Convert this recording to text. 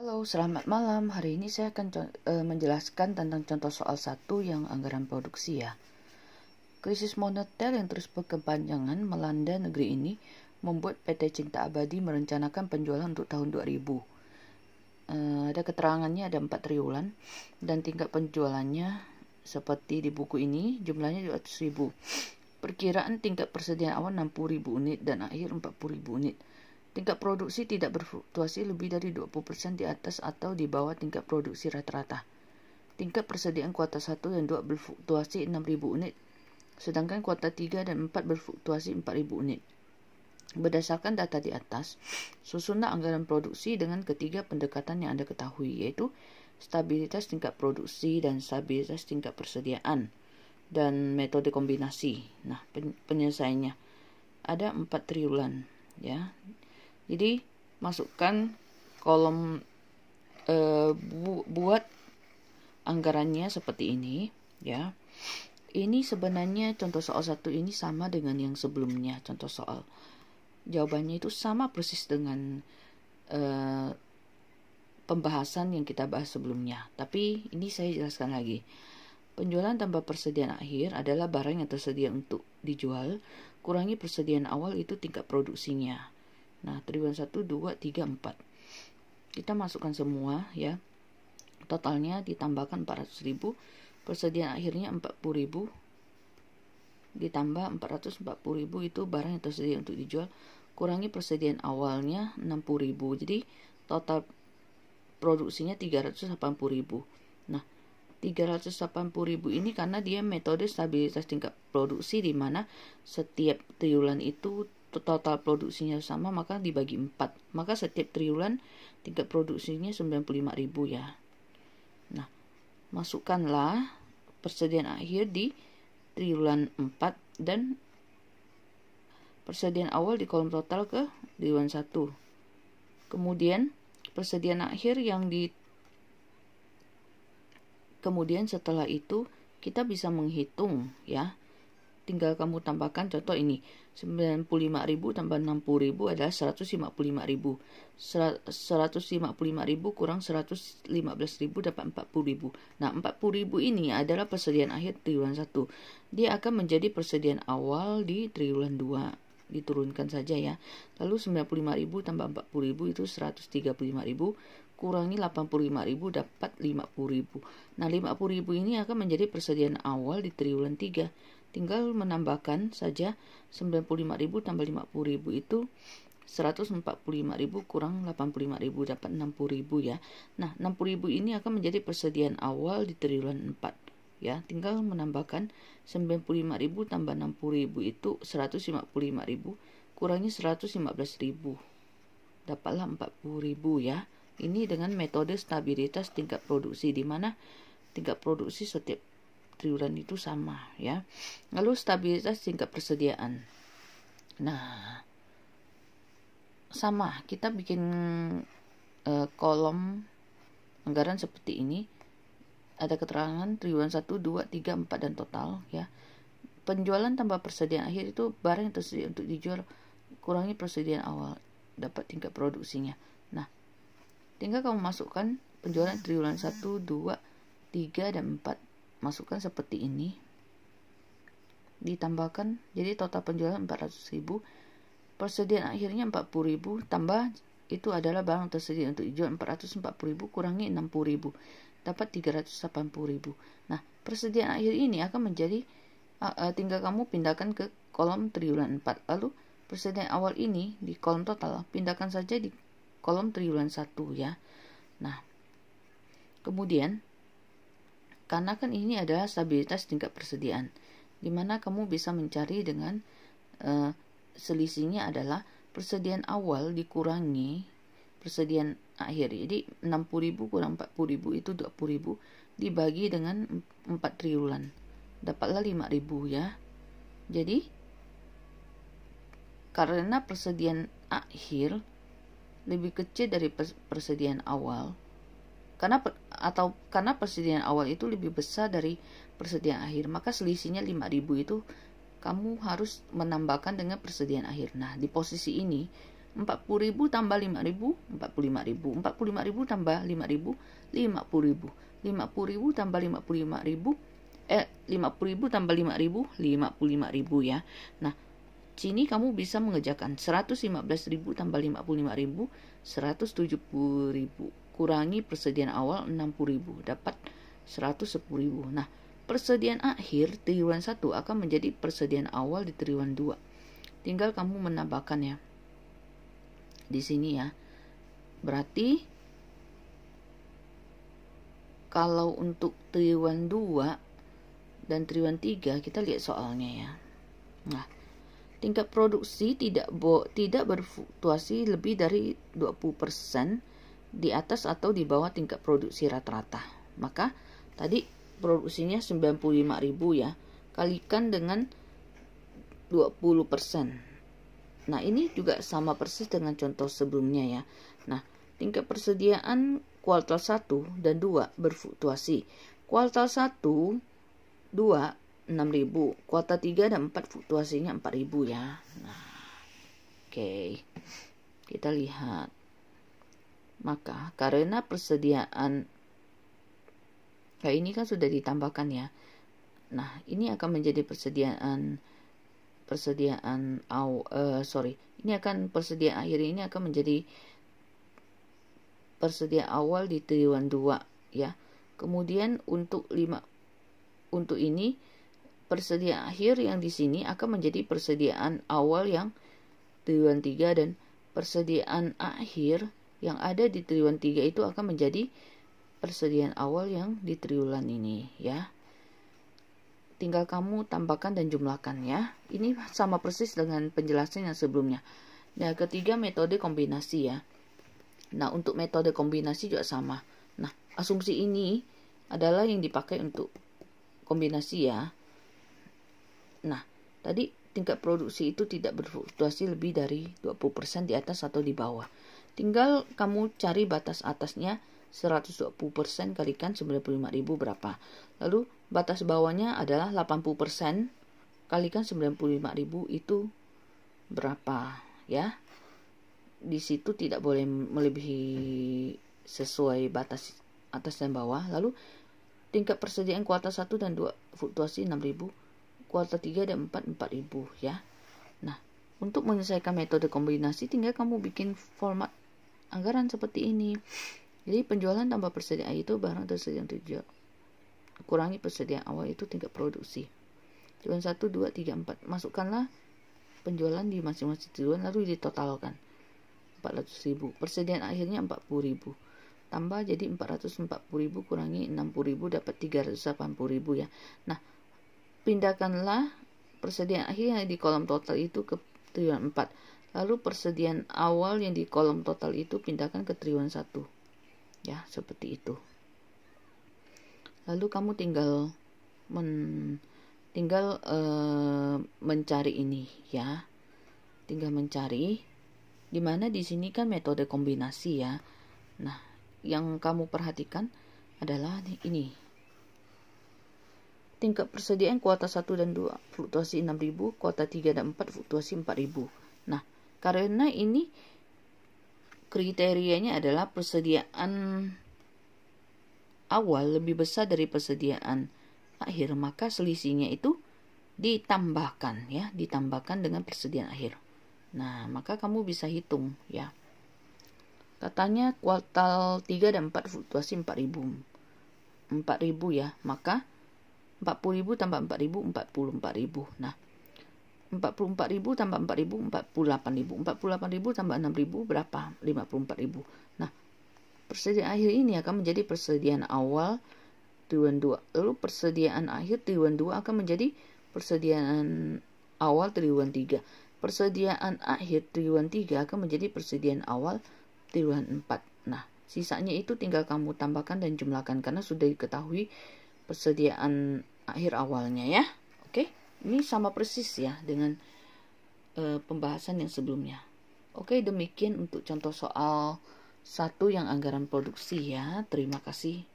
Halo, selamat malam. Hari ini saya akan menjelaskan tentang contoh soal 1 yang anggaran produksi ya. Krisis moneter yang terus berkepanjangan melanda negeri ini membuat PT Cinta Abadi merencanakan penjualan untuk tahun 2000. Ada keterangannya ada 4 triwulan dan tingkat penjualannya seperti di buku ini jumlahnya 200.000. Perkiraan tingkat persediaan awal 60.000 unit dan akhir 40.000 unit. Tingkat produksi tidak berfluktuasi lebih dari 20% di atas atau di bawah tingkat produksi rata-rata. Tingkat persediaan kuartal 1 dan 2 berfluktuasi 6.000 unit, sedangkan kuartal 3 dan 4 berfluktuasi 4.000 unit. Berdasarkan data di atas, susunlah anggaran produksi dengan ketiga pendekatan yang Anda ketahui, yaitu stabilitas tingkat produksi dan stabilitas tingkat persediaan, dan metode kombinasi. Nah, penyelesaiannya ada 4 triwulan, ya. Jadi masukkan kolom buat anggarannya seperti ini, ya. Ini sebenarnya contoh soal 1 ini sama dengan yang sebelumnya, contoh soal. Jawabannya itu sama persis dengan pembahasan yang kita bahas sebelumnya. Tapi ini saya jelaskan lagi. Penjualan tambah persediaan akhir adalah barang yang tersedia untuk dijual, kurangi persediaan awal itu tingkat produksinya. Nah, triwulan 1, 2, 3, 4. Kita masukkan semua ya. Totalnya ditambahkan 400.000, persediaan akhirnya 40.000 ditambah 440.000 itu barang yang tersedia untuk dijual, kurangi persediaan awalnya 60.000. Jadi total produksinya 380.000. Nah, 380.000 ini karena dia metode stabilitas tingkat produksi di mana setiap triwulan itu total produksinya sama, maka dibagi 4. Maka setiap triwulan tingkat produksinya 95.000 ya. Nah, masukkanlah persediaan akhir di triwulan 4 dan persediaan awal di kolom total ke triwulan 1. Kemudian persediaan akhir kemudian setelah itu kita bisa menghitung ya. Tinggal kamu tambahkan contoh ini. 95.000 tambah 60.000 adalah 155.000. 155.000 kurang 115.000 dapat 40.000. Nah, 40.000 ini adalah persediaan akhir triwulan 1. Dia akan menjadi persediaan awal di triwulan 2. Diturunkan saja ya. Lalu 95.000 tambah 40.000 itu 135.000. Kurangi 85.000 dapat 50.000. Nah, 50.000 ini akan menjadi persediaan awal di triwulan 3. Tinggal menambahkan saja 95.000 tambah 50.000 itu 145.000 kurang 85.000 dapat 60.000 ya. Nah, 60.000 ini akan menjadi persediaan awal di triwulan 4 ya. Tinggal menambahkan 95.000 tambah 60.000 itu 155.000 kurangi 115.000 dapatlah 40.000 ya. Ini dengan metode stabilitas tingkat produksi di mana tingkat produksi setiap triwulan itu sama ya. Lalu stabilitas tingkat persediaan. Nah, sama, kita bikin kolom anggaran seperti ini. Ada keterangan triwulan 1, 2, 3, 4 dan total ya. Penjualan tambah persediaan akhir itu barang yang tersedia untuk dijual kurangi persediaan awal dapat tingkat produksinya. Nah, tinggal kamu masukkan penjualan triwulan 1, 2, 3 dan 4. Masukkan seperti ini. Ditambahkan jadi total penjualan 400.000. Persediaan akhirnya 40.000 tambah itu adalah barang tersedia untuk dijual 440.000 kurangi 60.000 dapat 380.000. Nah, persediaan akhir ini akan menjadi tinggal kamu pindahkan ke kolom triwulan 4. Lalu persediaan awal ini di kolom total pindahkan saja di kolom triwulan 1 ya. Nah, kemudian karena kan ini adalah stabilitas tingkat persediaan, di mana kamu bisa mencari dengan selisihnya adalah persediaan awal dikurangi persediaan akhir. Jadi 60.000 kurang 40.000 itu 20.000 dibagi dengan 4 triwulan. Dapatlah 5.000 ya. Jadi karena persediaan akhir lebih kecil dari persediaan awal, karena persediaan awal itu lebih besar dari persediaan akhir, maka selisihnya 5.000 itu kamu harus menambahkan dengan persediaan akhir. Nah, di posisi ini 40.000 tambah 5.000, 45.000. 45.000 tambah 5.000, 50.000. 50.000 tambah 55.000, 50.000 tambah 5.000, 55.000 ya. Nah, sini kamu bisa mengerjakan 115.000 tambah 55.000, 170.000. Kurangi persediaan awal 60.000, dapat 110.000. Nah, persediaan akhir triwulan 1 akan menjadi persediaan awal di triwulan 2. Tinggal kamu menambahkan ya. Di sini ya. Berarti kalau untuk triwulan 2 dan triwulan 3 kita lihat soalnya ya. Nah, tingkat produksi tidak berfluktuasi lebih dari 20% di atas atau di bawah tingkat produksi rata-rata. Maka tadi produksinya 95.000 ya. Kalikan dengan 20%. Nah, ini juga sama persis dengan contoh sebelumnya ya. Nah, tingkat persediaan kuartal 1 dan 2 berfluktuasi. Kuartal 1, 2, 6.000. Kuartal 3 dan 4 fluktuasinya 4.000 ya. Nah, oke. Kita lihat. Maka karena persediaan kayak ini kan sudah ditambahkan ya. Nah, ini akan menjadi persediaan akhir ini akan menjadi persediaan awal di triwulan 2 ya. Kemudian untuk ini persediaan akhir yang di sini akan menjadi persediaan awal yang triwulan 3 dan persediaan akhir yang ada di triwulan 3 itu akan menjadi persediaan awal yang di triwulan ini ya. Tinggal kamu tambahkan dan jumlahkan ya. Ini sama persis dengan penjelasan yang sebelumnya. Nah, ketiga metode kombinasi ya. Nah, untuk metode kombinasi juga sama. Nah, asumsi ini adalah yang dipakai untuk kombinasi ya. Nah, tadi tingkat produksi itu tidak berfluktuasi lebih dari 20% di atas atau di bawah. Tinggal kamu cari batas atasnya 120% kalikan 95.000 berapa. Lalu batas bawahnya adalah 80% kalikan 95.000 itu berapa ya. Di situ tidak boleh melebihi sesuai batas atas dan bawah. Lalu tingkat persediaan kuartal 1 dan 2 fluktuasi 6.000, kuartal 3 dan 4 4.000 ya. Nah, untuk menyelesaikan metode kombinasi tinggal kamu bikin format anggaran seperti ini. Jadi penjualan tambah persediaan itu barang tersediaan terjual. Kurangi persediaan awal itu tingkat produksi. Triwulan 1, 2, 3, 4. Masukkanlah penjualan di masing-masing triwulan lalu ditotalkan. 400.000. Persediaan akhirnya 40.000. Tambah jadi 440.000 kurangi 60.000 dapat 380.000 ya. Nah, pindahkanlah persediaan akhir yang di kolom total itu ke triwulan 4. Lalu persediaan awal yang di kolom total itu pindahkan ke triwulan 1. Ya, seperti itu. Lalu kamu tinggal mencari ini ya. Tinggal mencari di mana di sini kan metode kombinasi ya. Nah, yang kamu perhatikan adalah ini. Tingkat persediaan kuartal 1 dan 2 fluktuasi 6.000, kuartal 3 dan 4 fluktuasi 4.000. Nah, karena ini kriterianya adalah persediaan awal lebih besar dari persediaan akhir, maka selisihnya itu ditambahkan ya, ditambahkan dengan persediaan akhir. Nah, maka kamu bisa hitung ya. Katanya kuartal 3 dan 4 fluktuasi 4.000 ya, maka 40.000 tambah 4.000 44.000. Nah, 44.000 tambah 4.000 48.000. 48.000 tambah 6.000 berapa? 54.000. Nah, persediaan akhir ini akan menjadi persediaan awal triwulan 2. Lalu persediaan akhir triwulan 2 akan menjadi persediaan awal triwulan 3. Persediaan akhir triwulan 3 akan menjadi persediaan awal triwulan 4. Nah, sisanya itu tinggal kamu tambahkan dan jumlahkan karena sudah diketahui persediaan akhir awalnya ya. Oke, ini sama persis ya dengan pembahasan yang sebelumnya. Oke, demikian untuk contoh soal 1 yang anggaran produksi ya. Terima kasih.